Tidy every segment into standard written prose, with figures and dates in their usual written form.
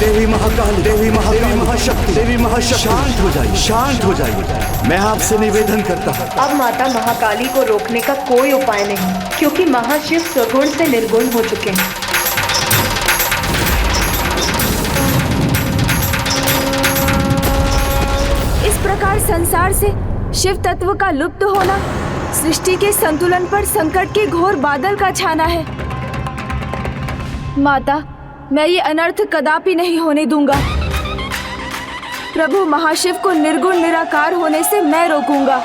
देवी महाकाली, देवी महाशक्ति, देवी महाशक्ति, शांत हो जाइए, शांत हो जाइए। मैं आपसे निवेदन करता हूँ। अब माता महाकाली को रोकने का कोई उपाय नहीं, क्योंकि महाशिव सगुण से निर्गुण हो चुके हैं। इस प्रकार संसार से शिव तत्व का लुप्त होना सृष्टि के संतुलन पर संकट के घोर बादल का छाना है। माता, मैं ये अनर्थ कदापि नहीं होने दूंगा। प्रभु महाशिव को निर्गुण निराकार होने से मैं रोकूंगा।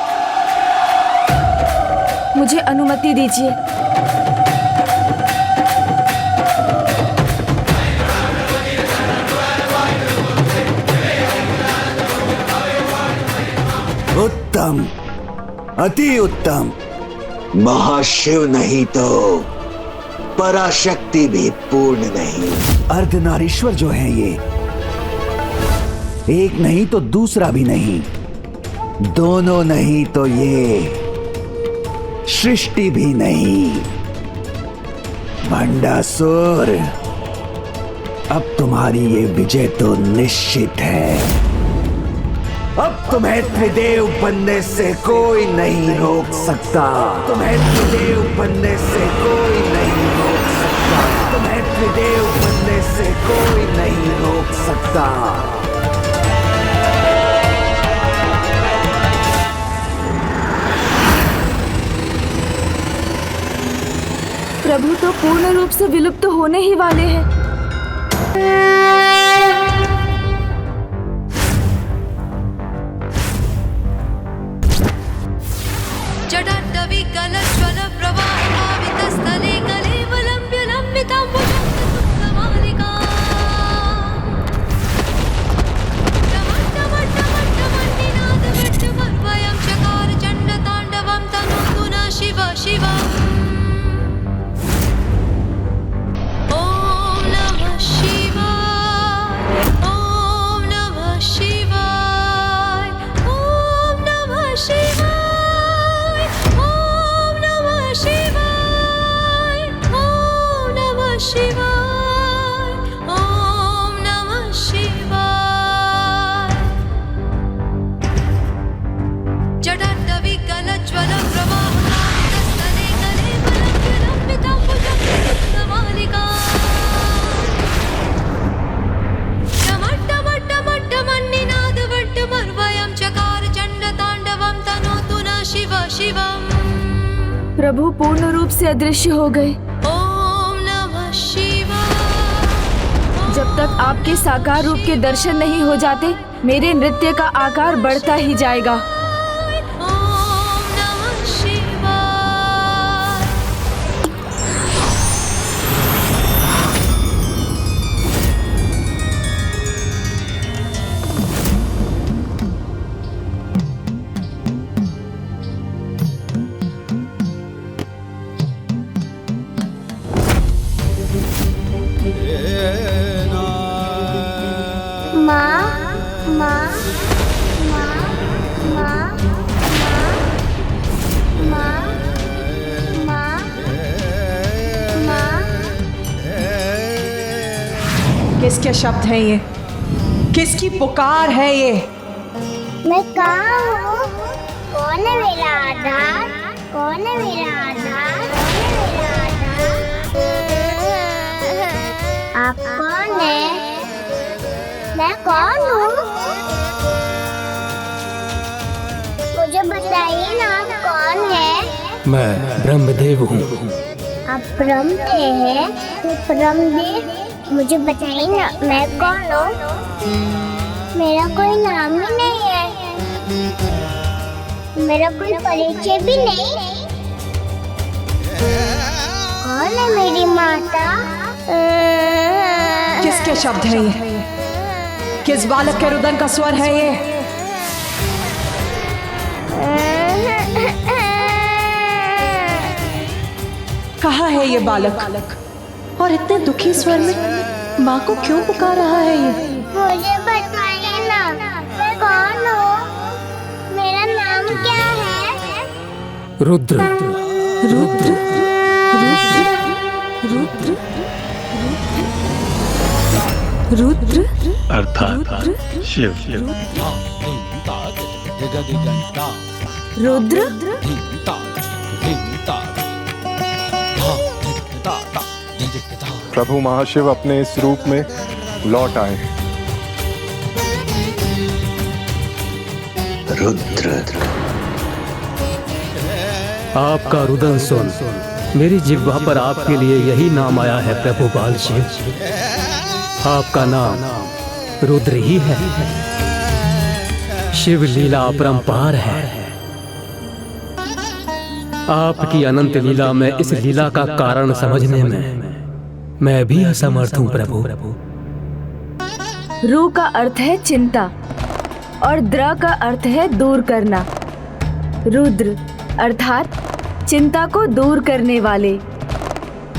मुझे अनुमति दीजिए। उत्तम, अति उत्तम। महाशिव नहीं तो पराशक्ति भी पूर्ण नहीं। अर्धनारीश्वर जो है ये, एक नहीं तो दूसरा भी नहीं, दोनों नहीं तो ये सृष्टि भी नहीं। भंडासुर, अब तुम्हारी ये विजय तो निश्चित है। अब तुम्हें त्रिदेव बनने से कोई नहीं रोक सकता। तुम्हें त्रिदेव बनने से कोई नहीं रोक सकता। तुम्हें त्रिदेव बनने से कोई नहीं रोक सकता। प्रभु तो पूर्ण रूप से विलुप्त होने ही वाले हैं। प्रभु पूर्ण रूप से अदृश्य हो गए। ओम नमः शिवाय। जब तक आपके साकार रूप के दर्शन नहीं हो जाते, मेरे नृत्य का आकार बढ़ता ही जाएगा। ओम नमः शिवाय। किसके शब्द हैं ये? किसकी पुकार है ये? मैं कहाँ हूँ? कौन है मेरा आधार? कौन है मेरा आधार? आप कौन है? मैं कौन हूँ? मुझे बताइए ना, आप कौन है? मैं ब्रह्मदेव हूँ। आप ब्रह्मदेव हैं? तो ब्रह्मदेव, मुझे बताइए ना, मैं कौन हूँ? मेरा कोई नाम ही नहीं है, मेरा कोई परिचय भी नहीं। कौन है मेरी माता? किसके शब्द हैं ये? किस बालक के रुदन का स्वर है ये? कहाँ है ये बालक? और इतने दुखी स्वर में माँ को क्यों पुकार रहा है ये? मुझे बताइए ना, मैं कौन हूँ? मेरा नाम क्या है? रुद्र। रुद्र, रुद्र, रुद्र। रुद्र अर्थात शिव। रुद्र प्रभु महाशिव अपने इस रूप में लौट आए। रुद्र आपका रुदन सुन, मेरी जिह्वा पर आपके लिए यही नाम आया है प्रभु बाल शिव। आपका नाम रुद्र ही है। शिव लीला अपरंपार है। आपकी अनंत लीला में इस लीला का कारण समझने में मैं भी असमर्थ हूं प्रभु। रू का अर्थ है चिंता और द्र का अर्थ है दूर करना। रुद्र अर्थात चिंता को दूर करने वाले।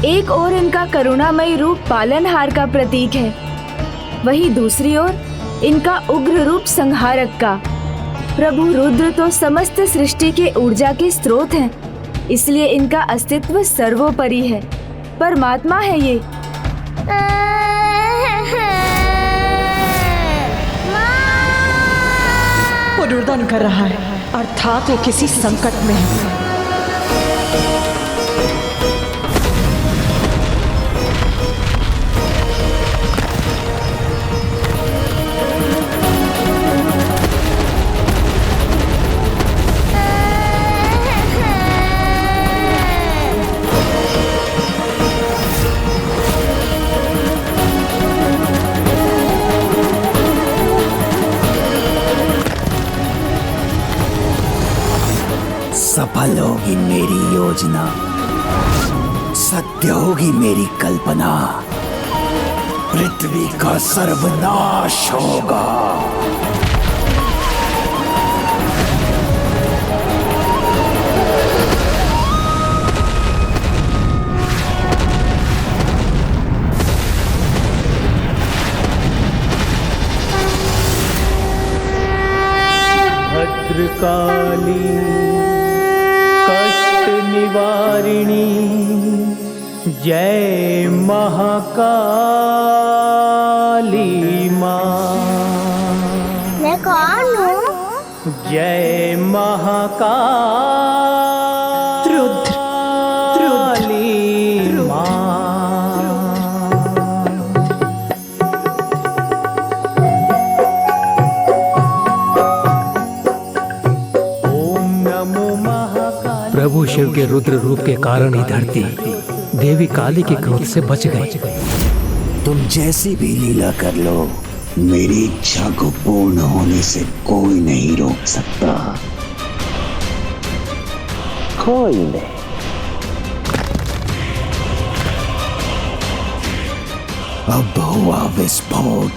एक ओर इनका करुणामयी रूप पालनहार का प्रतीक है, वहीं दूसरी ओर इनका उग्र रूप संहारक का। प्रभु रुद्र तो समस्त सृष्टि के ऊर्जा के स्रोत हैं, इसलिए इनका अस्तित्व सर्वोपरि है। परमात्मा है ये। वो रुदन कर रहा है, अर्थात वो किसी संकट में है। सफल होगी मेरी योजना, सत्य होगी मेरी कल्पना, पृथ्वी का सर्वनाश होगा। भद्रकाली कष्ट निवारिणी जय महाकाली माँ। मैं कौन हूँ? जय महाकाली माँ। प्रभु शिव के रुद्र रूप के कारण ही धरती देवी काली के क्रोध से बच गई। तुम जैसी भी लीला कर लो, मेरी इच्छा को पूर्ण होने से कोई नहीं रोक सकता। कोई नहीं। अब हुआ विस्फोट।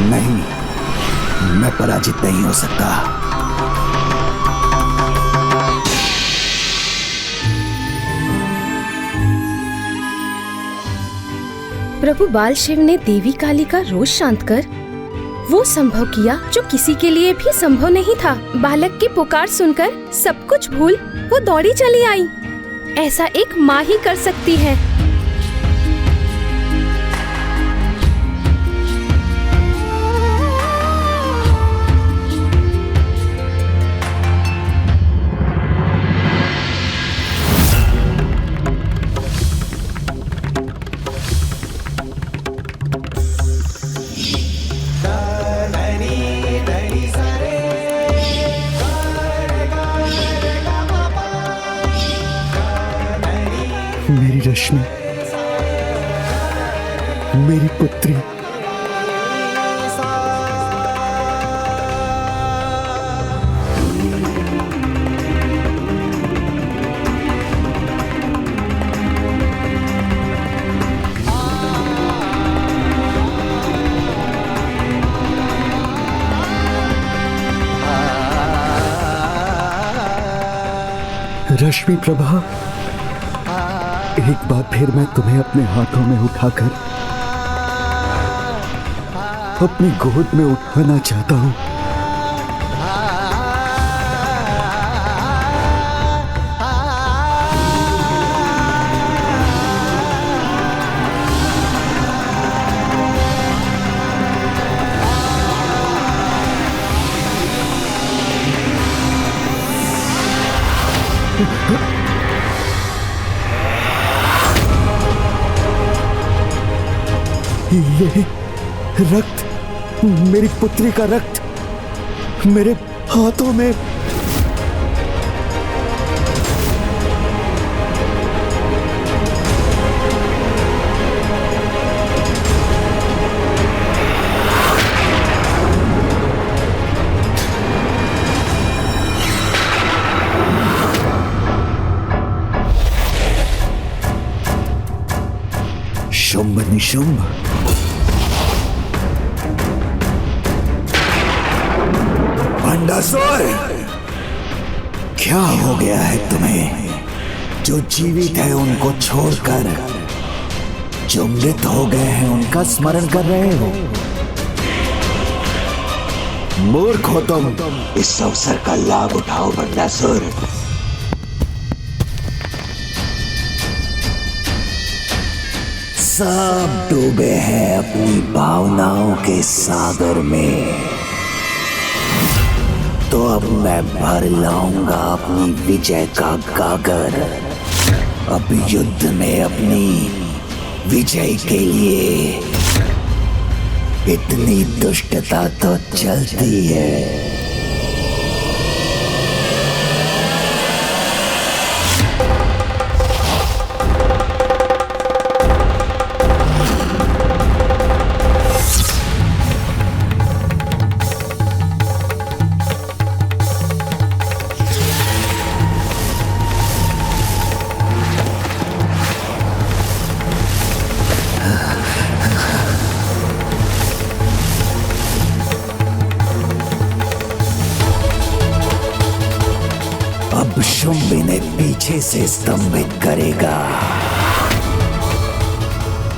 नहीं, मैं पराजित नहीं हो सकता। प्रभु बाल शिव ने देवी काली का रोष शांत कर वो संभव किया जो किसी के लिए भी संभव नहीं था। बालक की पुकार सुनकर सब कुछ भूल वो दौड़ी चली आई। ऐसा एक माँ ही कर सकती है। मेरी रश्मि, मेरी पुत्री, रश्मि प्रभा, एक बार फिर मैं तुम्हें अपने हाथों में उठाकर अपनी गोद में उठाना चाहता हूं। ये रक्त, मेरी पुत्री का रक्त मेरे हाथों में। शुंभ निशुंभ, भंडासुर, क्या हो गया है तुम्हें? जो जीवित है उनको छोड़कर जो मृत हो गए हैं उनका स्मरण कर रहे हो। मूर्ख हो तुम। इस अवसर का लाभ उठाओ भंडासुर। सब डूबे हैं अपनी भावनाओं के सागर में, तो अब मैं भर लाऊंगा अपनी विजय का गागर। अब युद्ध में अपनी विजय के लिए इतनी दुष्टता तो चलती है। शुंभ इन्हें पीछे से स्तंभित करेगा,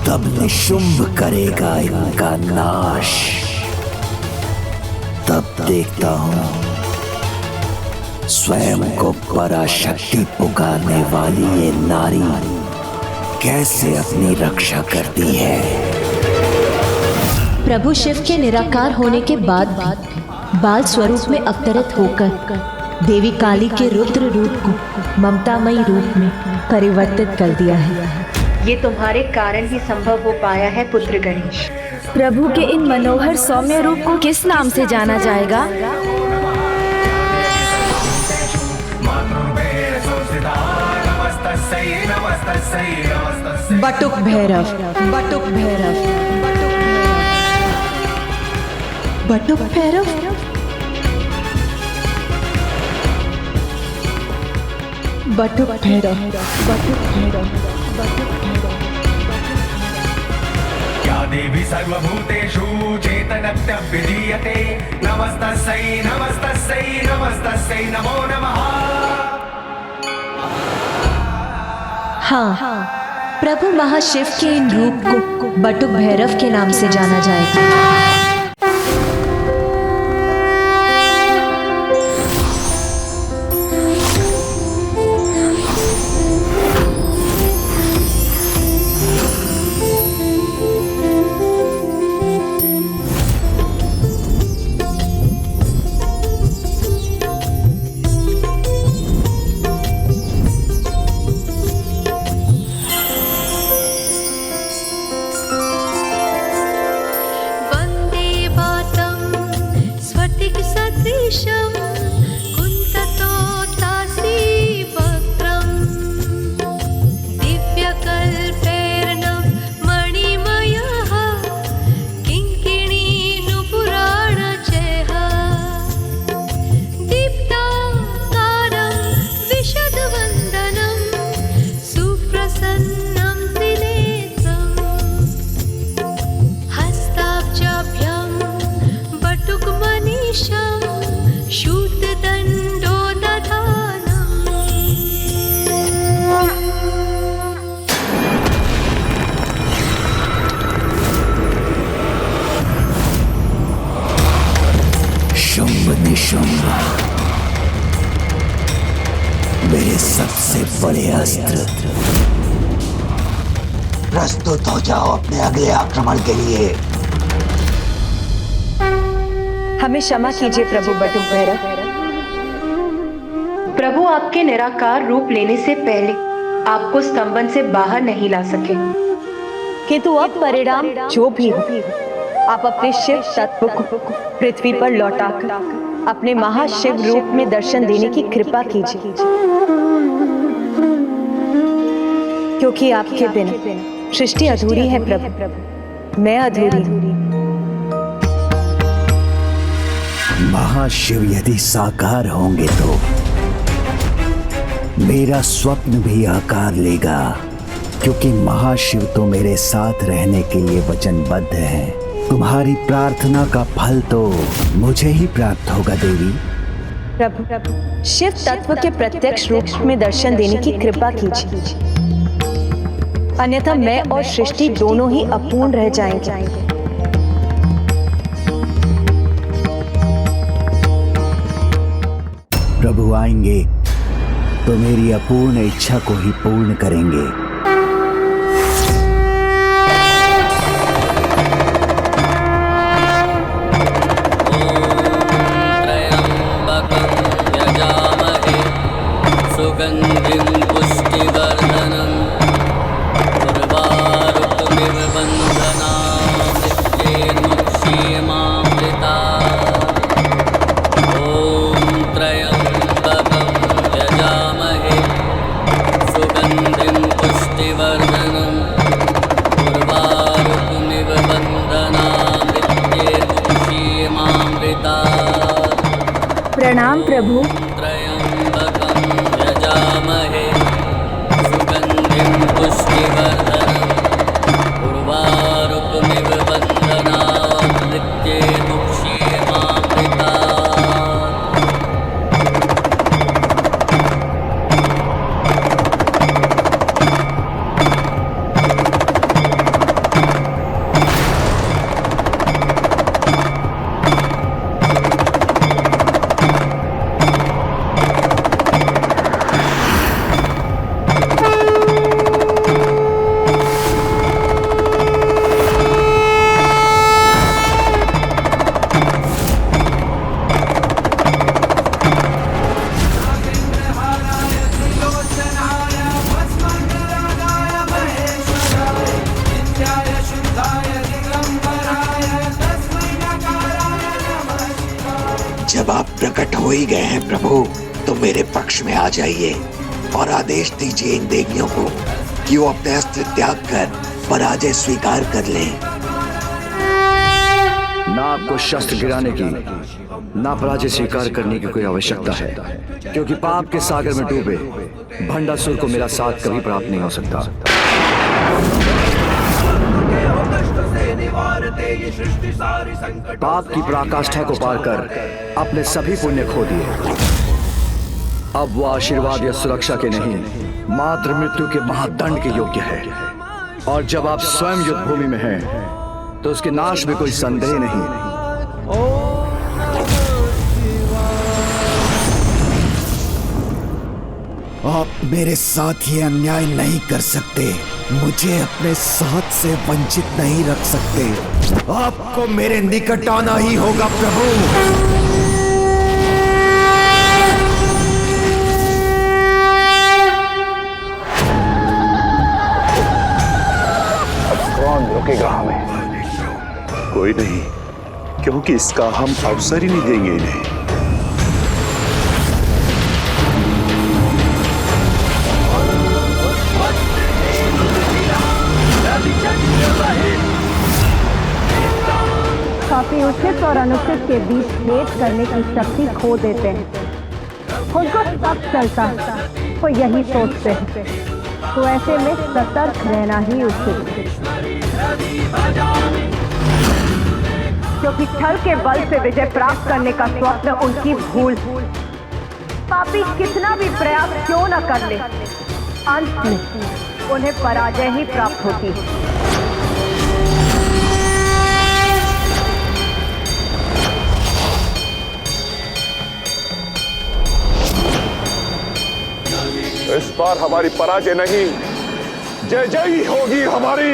तब निशुंभ करेगा इनका नाश। तब देखता हूं स्वयं को पराशक्ति पुकारने वाली ये नारी कैसे अपनी रक्षा करती है। प्रभु शिव के निराकार होने के बाद भी बाल स्वरूप में अवतरित होकर देवी काली के रुद्र रूप को ममतामयी रूप में परिवर्तित कर दिया है। ये तुम्हारे कारण ही संभव हो पाया है पुत्र गणेश। प्रभु के इन मनोहर सौम्य रूप को किस नाम से जाना जाएगा? बटुक भैरव, बटुक भैरव, बटुक भैरव, बटुक भैरव, बटुक भैरव, बटुक भैरव। या देवी सर्वभूतेषु चेतनत्यभिधीयते नमस्तस्यै नमस्तस्यै नमस्तस्यै नमो नमः। हाँ, प्रभु महाशिव के इन रूप को बटुक भैरव के नाम से जाना जाएगा। शुंभ निशुंभ मेरे सबसे बड़े अस्त्र। प्रस्तुत हो जाओ अपने अगले आक्रमण के लिए। हमें क्षमा कीजिए प्रभु बटुक भैरव। प्रभु आपके निराकार रूप लेने से पहले आपको स्तंभन से बाहर नहीं ला सके, किंतु अब परिणाम जो भी हो, आप अपने शिव तत्व को पृथ्वी पर लौटाकर अपने महाशिव रूप में दर्शन देने की कृपा कीजिए, क्योंकि आपके बिना सृष्टि अधूरी है प्रभु, मैं अधूरी हूँ। महाशिव यदि साकार होंगे तो मेरा स्वप्न भी आकार लेगा, क्योंकि महाशिव तो मेरे साथ रहने के लिए वचनबद्ध हैं। तुम्हारी प्रार्थना का फल तो मुझे ही प्राप्त होगा देवी। प्रभु शिव तत्व के प्रत्यक्ष रूप में दर्शन देने की कृपा कीजिए, अन्यथा मैं और सृष्टि दोनों ही अपूर्ण रह जाएंगे। प्रभु आएंगे तो मेरी अपूर्ण इच्छा को ही पूर्ण करेंगे। सुगंधिं पुष्टिवर्धनं उर्वारुकमिव बन्धनामृत्येर्मुक्षीयमामृता। ॐ त्र्यम्बकं यजामहे सुगंधिं पुष्टिवर्धनं उर्वारुकमिव बन्धनामृत्येर्मुक्षीयमामृता। प्रणाम प्रभु। यजामहे सुगंधिं पुष्टिवर्धनं उर्वारुकमिव बन्धनामृत्येर्मुक्षीयमामृता। जब आप प्रकट हो ही गए हैं प्रभु, तो मेरे पक्ष में आ जाइए और आदेश दीजिए इन देवियों को कि वो अपने अस्त्र त्याग कर पराजय स्वीकार कर लें। ना आपको शस्त्र गिराने की, ना पराजय स्वीकार करने की कोई आवश्यकता है, क्योंकि पाप के सागर में डूबे भंडासुर को मेरा साथ कभी प्राप्त नहीं हो सकता। पाप की पराकाष्ठा को पार कर अपने सभी पुण्य खो दिए। अब वो आशीर्वाद या सुरक्षा के नहीं, मात्र मृत्यु के महादंड के योग्य है। और जब आप स्वयं युद्ध भूमि में हैं, तो उसके नाश में कोई संदेह नहीं। आप मेरे साथ ये अन्याय नहीं कर सकते, मुझे अपने साथ से वंचित नहीं रख सकते। आपको मेरे निकट आना ही होगा प्रभु। कौन रोकेगा हमें? कोई नहीं, क्योंकि इसका हम अवसर ही नहीं देंगे इन्हें। काफी उचित और अनुचित के बीच भेद करने की शक्ति खो देते हैं। उनको सब चलता है, वो यही सोचते हैं, तो ऐसे में सतर्क रहना ही उचित है, क्योंकि छल के बल से विजय प्राप्त करने का स्वप्न उनकी भूल। पापी कितना भी प्रयास क्यों न कर ले, अंत में उन्हें पराजय ही प्राप्त होती है। बार हमारी पराजय नहीं, जय जय ही होगी हमारी।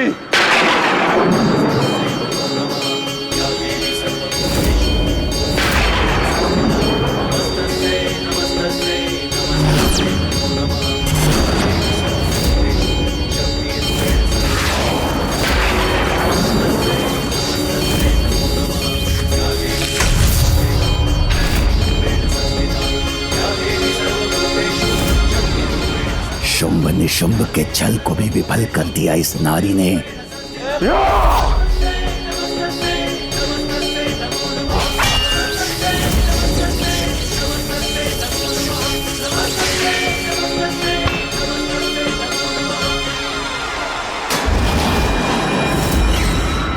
शुंभ निशुंभ के छल को भी विफल कर दिया इस नारी ने।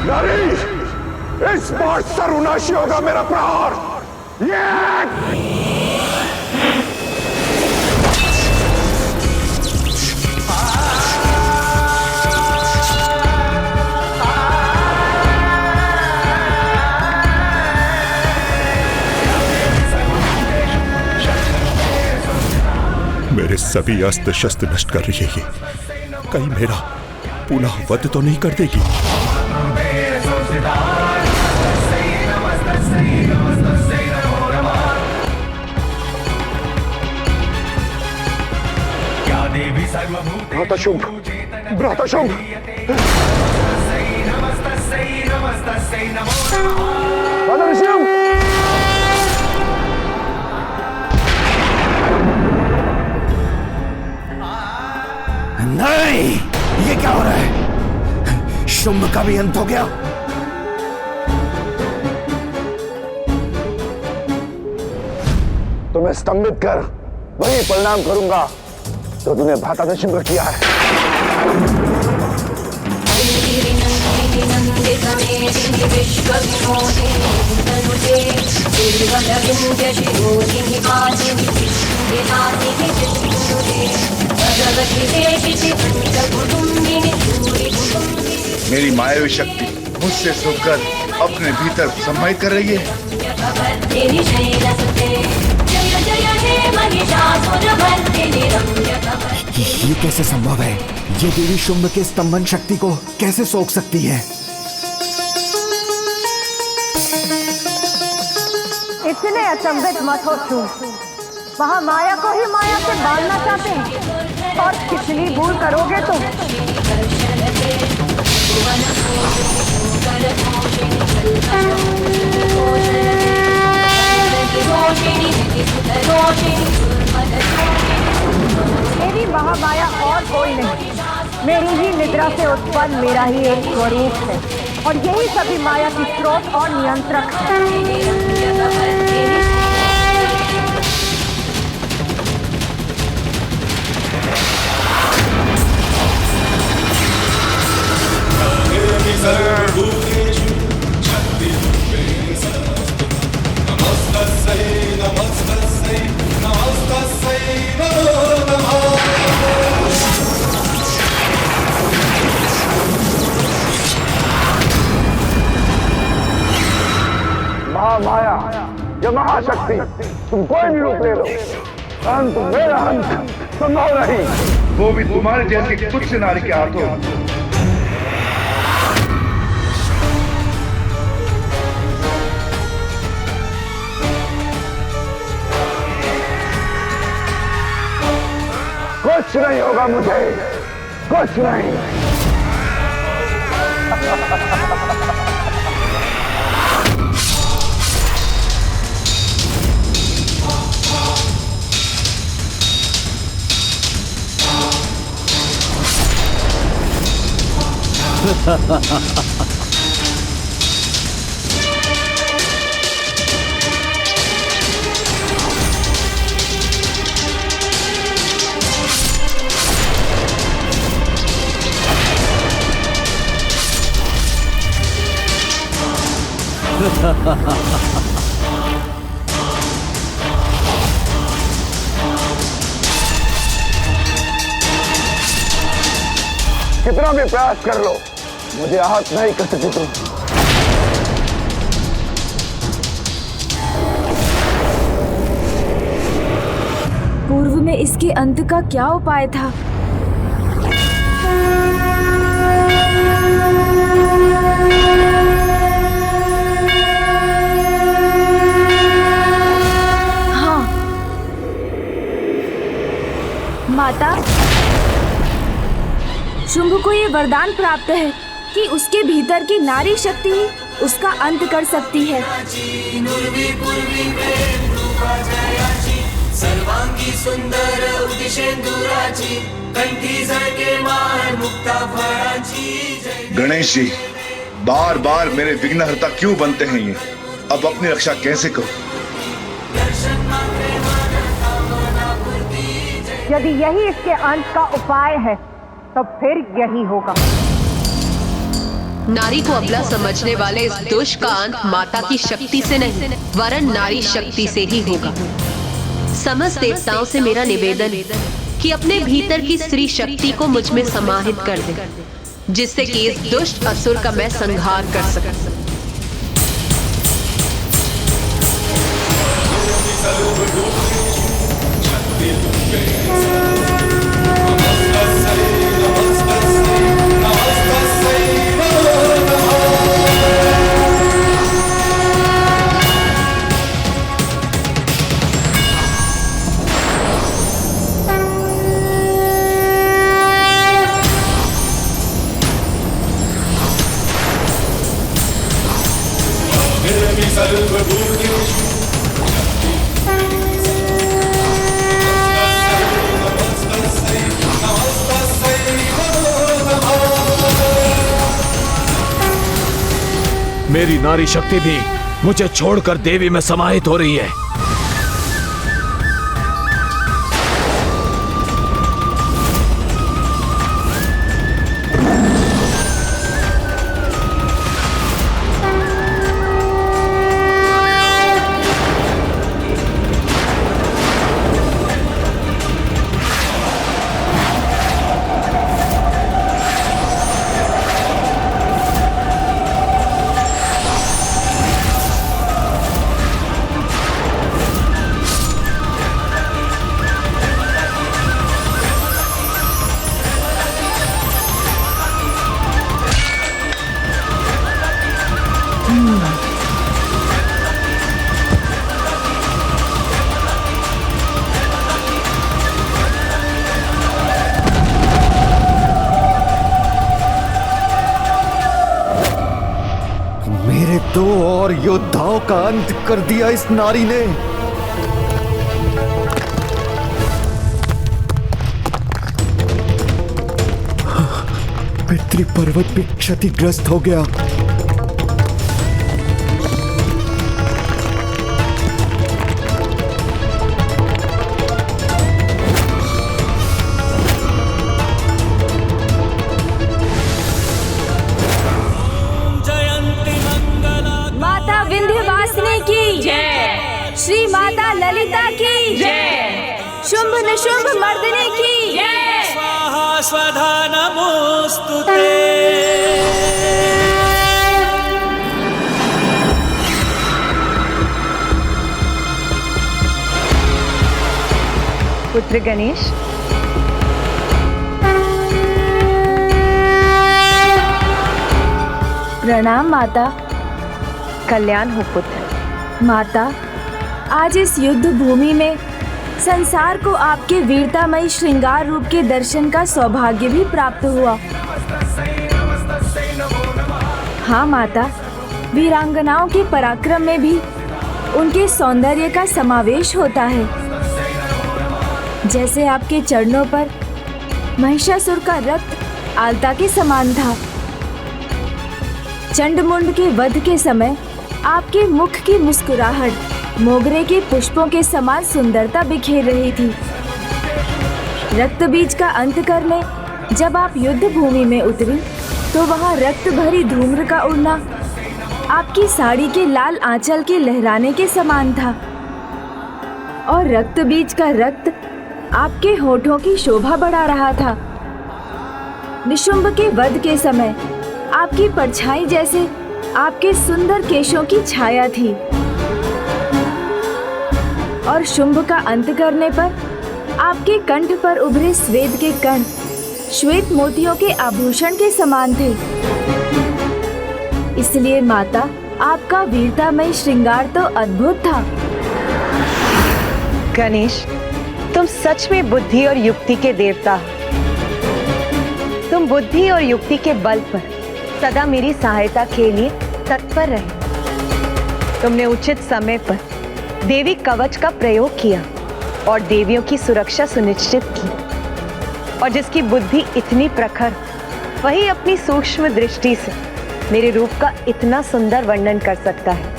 नारी, इस बार सर्वनाशी होगा मेरा प्रहार। मेरे सभी अस्त्र शस्त्र नष्ट कर रही है। कहीं मेरा पुनः वध तो नहीं कर देगी? भ्राताशुंभ, भ्राताशुंभ, नहीं, ये क्या हो रहा है? शुंभ का भी अंत हो गया। तुम्हें स्तंभित कर वही परिणाम करूंगा तो तूने भ्राताशुंभ किया है। मेरी मायावी शक्ति मुझसे सुखकर अपने भीतर सम्मानित कर रही है। ये कैसे संभव है? ये देवी शुंभ के स्तंभन शक्ति को कैसे सोख सकती है? इतने अचंभित मत हो शुंभ। वहाँ माया को ही माया से बांधना चाहते हैं और कितनी भूल करोगे तुम। मेरी महामाया और कोई नहीं, मेरी ही निद्रा से उत्पन्न मेरा ही एक स्वरूप है और यही सभी माया की स्रोत और नियंत्रक है। महामाया, ये महाशक्ति, तुम कोई भी रूप ले लो, परंतु मेरा अंत संभव नहीं। वो भी तुम्हारे जैसी तुच्छ नारी के हाथों। कुछ नहीं होगा मुझे, कुछ नहीं। कितना भी प्रयास कर लो, मुझे आहत नहीं कर सकती तुम। पूर्व में इसके अंत का क्या उपाय था? हाँ, माता, शुंभ को ये वरदान प्राप्त है कि उसके भीतर की नारी शक्ति ही उसका अंत कर सकती है। सर्वांगी सुंदर उदिशेंदुराची कंठी झळके मान मुक्ता फळाची। गणेश जी, बार बार मेरे विघ्नहर्ता क्यों बनते हैं ये? अब अपनी रक्षा कैसे करूं? यदि यही इसके अंत का उपाय है तो फिर यही होगा। नारी को अबला समझने वाले इस दुष्ट का अंत माता की शक्ति से नहीं वरन नारी शक्ति से ही होगा। समस्त देवताओं से मेरा निवेदन कि अपने भीतर की स्त्री शक्ति को मुझ में समाहित कर दे, जिससे कि इस दुष्ट असुर का मैं संहार कर सकूं। मेरी नारी शक्ति भी मुझे छोड़कर देवी में समाहित हो रही है। मेरे 2 और योद्धाओं का अंत कर दिया इस नारी ने। पितृ पर्वत भी क्षतिग्रस्त हो गया। माता विंध्यवासिनी की जय, श्री माता ललिता की जय, शुंभ निशुंभ मर्दिनी की जय। स्वाहा स्वधा नमोस्तुते। पुत्र गणेश, प्रणाम माता। कल्याण हो पुत्र। माता, आज इस युद्ध भूमि में संसार को आपके वीरतामयी श्रृंगार रूप के दर्शन का सौभाग्य भी प्राप्त हुआ। हाँ माता, वीरांगनाओं के पराक्रम में भी उनके सौंदर्य का समावेश होता है। जैसे आपके चरणों पर महिषासुर का रक्त आलता के समान था। चंडमुंड के वध के समय आपके मुख की मुस्कुराहट मोगरे के पुष्पों के समान सुंदरता बिखेर रही थी। रक्त बीज का अंत करने जब आप युद्ध भूमि में उतरी तो वहां रक्त भरी धूम्र का उड़ना आपकी साड़ी के लाल आंचल के लहराने के समान था, और रक्त बीज का रक्त आपके होठों की शोभा बढ़ा रहा था। निशुंभ के वध के समय आपकी परछाई जैसे आपके सुंदर केशों की छाया थी, और शुंभ का अंत करने पर आपके कंठ पर उभरे श्वेत के कण श्वेत मोतियों के आभूषण के समान थे। इसलिए माता, आपका वीरतामय श्रृंगार तो अद्भुत था। गणेश, तुम सच में बुद्धि और युक्ति के देवता हो। तुम बुद्धि और युक्ति के बल पर सदा मेरी सहायता के लिए तत्पर रहे। तुमने उचित समय पर देवी कवच का प्रयोग किया और देवियों की सुरक्षा सुनिश्चित की। और जिसकी बुद्धि इतनी प्रखर, वही अपनी सूक्ष्म दृष्टि से मेरे रूप का इतना सुंदर वर्णन कर सकता है।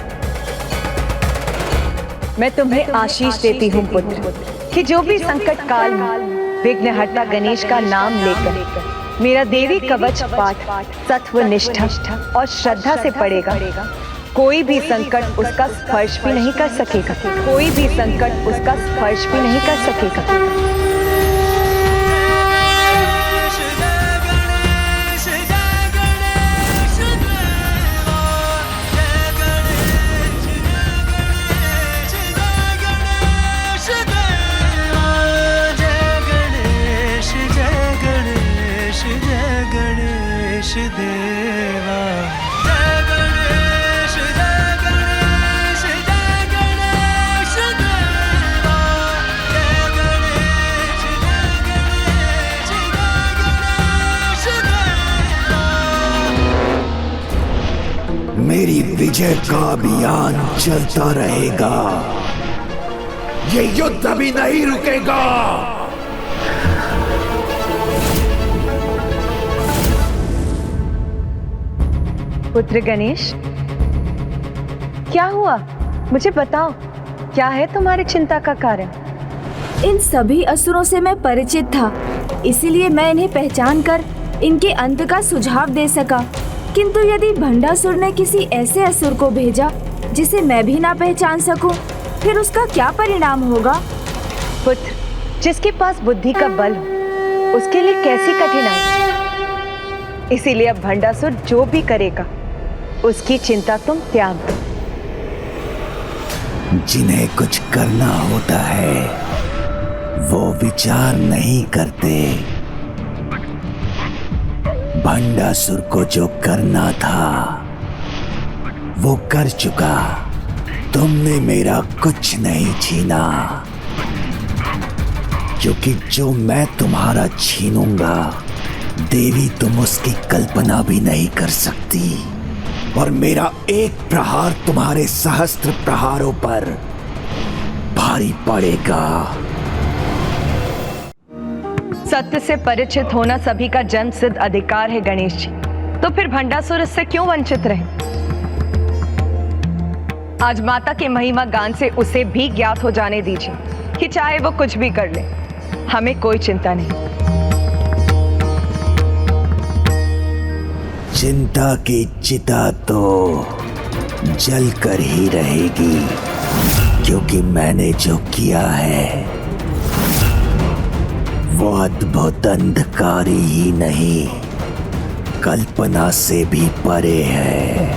मैं तुम्हें आशीष देती हूँ पुत्र, कि जो भी संकट काल में विघ्नहर्ता गणेश का नाम लेकर मेरा देवी कवच पाठ सत्व निष्ठा और श्रद्धा से पढ़ेगा, कोई भी संकट उसका स्पर्श भी नहीं कर सकेगा। कोई भी संकट उसका स्पर्श भी नहीं कर सकेगा। मेरी विजय का अभियान चलता रहेगा। ये युद्ध अभी नहीं रुकेगा। पुत्र गणेश, क्या हुआ? मुझे बताओ, क्या है तुम्हारी चिंता का कारण? इन सभी असुरों से मैं परिचित था, इसीलिए मैं इन्हें पहचान कर इनके अंत का सुझाव दे सका। किंतु यदि भंडासुर ने किसी ऐसे असुर को भेजा जिसे मैं भी ना पहचान सकूं, फिर उसका क्या परिणाम होगा? पुत्र, जिसके पास बुद्धि का बल हो, उसके लिए कैसी कठिनाई। इसीलिए अब भंडासुर जो भी करेगा, उसकी चिंता तुम त्याग दो। जिन्हें कुछ करना होता है, वो विचार नहीं करते। भंडासुर को जो करना था, वो कर चुका। तुमने मेरा कुछ नहीं छीना, क्योंकि जो मैं तुम्हारा छीनूंगा, देवी तुम उसकी कल्पना भी नहीं कर सकती। और मेरा एक प्रहार तुम्हारे सहस्त्र प्रहारों पर भारी पड़ेगा। सत्य से परिचित होना सभी का जन्म सिद्ध अधिकार है गणेश जी, तो फिर भंडासुर इससे क्यों वंचित रहे? आज माता के महिमा गान से उसे भी ज्ञात हो जाने दीजिए कि चाहे वो कुछ भी कर ले, हमें कोई चिंता नहीं। चिंता की चिता तो जल कर ही रहेगी, क्योंकि मैंने जो किया है वो अद्भुत अंधकारी ही नहीं, कल्पना से भी परे है।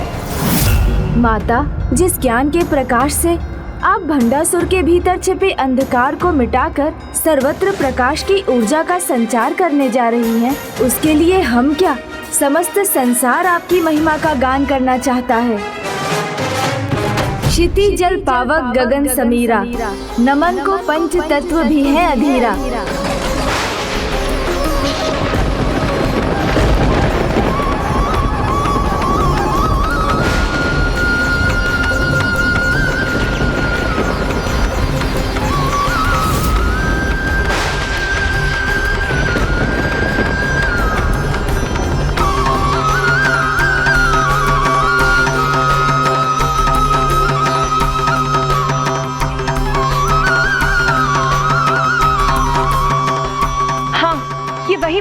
माता, जिस ज्ञान के प्रकाश से आप भंडासुर के भीतर छिपे अंधकार को मिटाकर सर्वत्र प्रकाश की ऊर्जा का संचार करने जा रही हैं, उसके लिए हम क्या, समस्त संसार आपकी महिमा का गान करना चाहता है। क्षिति जल पावक गगन समीरा, नमन को पंच तत्व भी है अधीरा।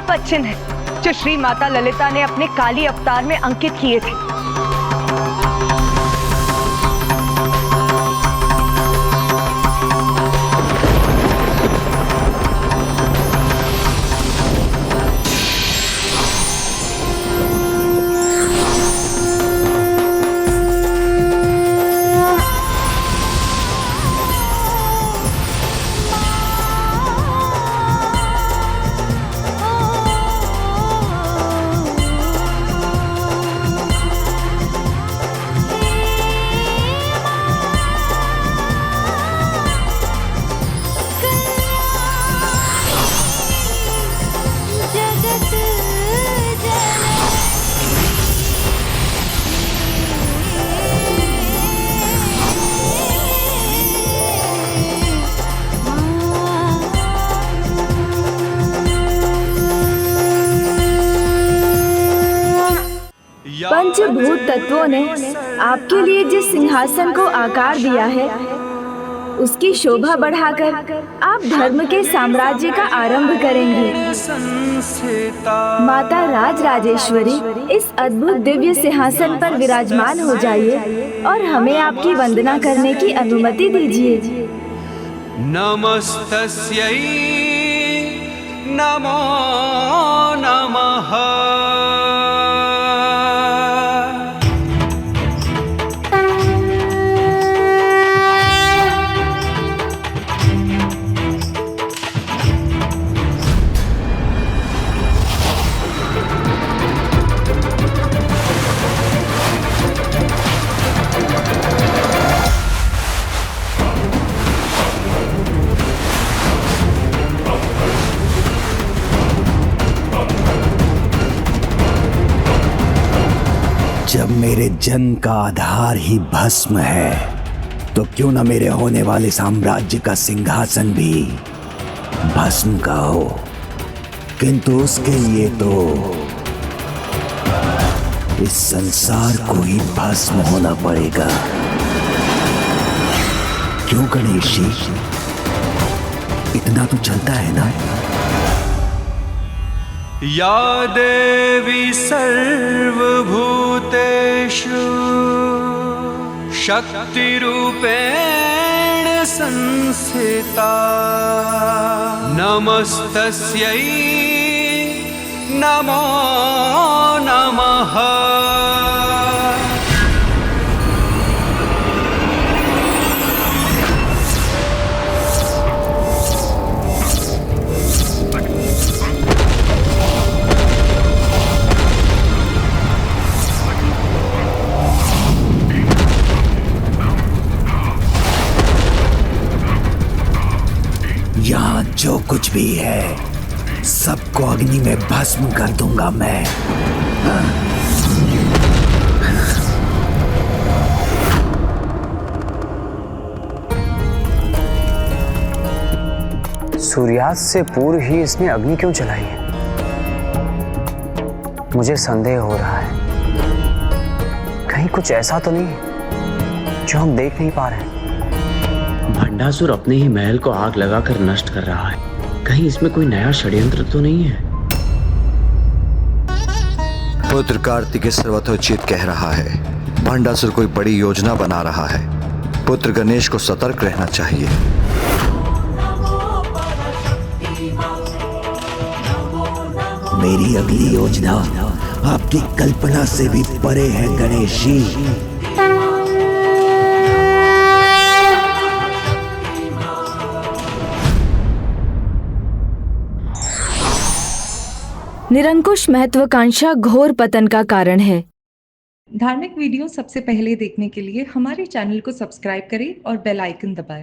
पद चिन्ह है जो श्री माता ललिता ने अपने काली अवतार में अंकित किए थे। पंचभूत तत्वों ने आपके लिए जिस सिंहासन को आकार दिया है, उसकी शोभा बढ़ाकर आप धर्म के साम्राज्य का आरंभ करेंगे। माता राज राजेश्वरी, इस अद्भुत दिव्य सिंहासन पर विराजमान हो जाइए और हमें आपकी वंदना करने की अनुमति दीजिए। नमस्तस्यै नमो नमः। जब मेरे जन्म का आधार ही भस्म है, तो क्यों न मेरे होने वाले साम्राज्य का सिंहासन भी भस्म का हो। किंतु उसके लिए तो इस संसार को ही भस्म होना पड़ेगा। क्यों गणेश जी, इतना तो चलता है ना? या देवी सर्वभूतेषु शक्तिरूपेण संस्थिता, नमस्तस्यै नमो नमः। यहाँ जो कुछ भी है, सबको अग्नि में भस्म कर दूंगा मैं। सूर्यास्त से पूर्व ही इसने अग्नि क्यों जलाई है? मुझे संदेह हो रहा है, कहीं कुछ ऐसा तो नहीं जो हम देख नहीं पा रहे हैं। भंडासुर अपने ही महल को आग लगाकर नष्ट कर रहा है, कहीं इसमें कोई नया षड्यंत्र तो नहीं है? पुत्र कार्तिकेय सर्वतोचित कह रहा है, भंडासुर कोई बड़ी योजना बना रहा है। पुत्र गणेश को सतर्क रहना चाहिए। मेरी अगली योजना आपकी कल्पना से भी परे है गणेश जी। निरंकुश महत्वाकांक्षा घोर पतन का कारण है। धार्मिक वीडियो सबसे पहले देखने के लिए हमारे चैनल को सब्सक्राइब करें और बेल आइकन दबाएं।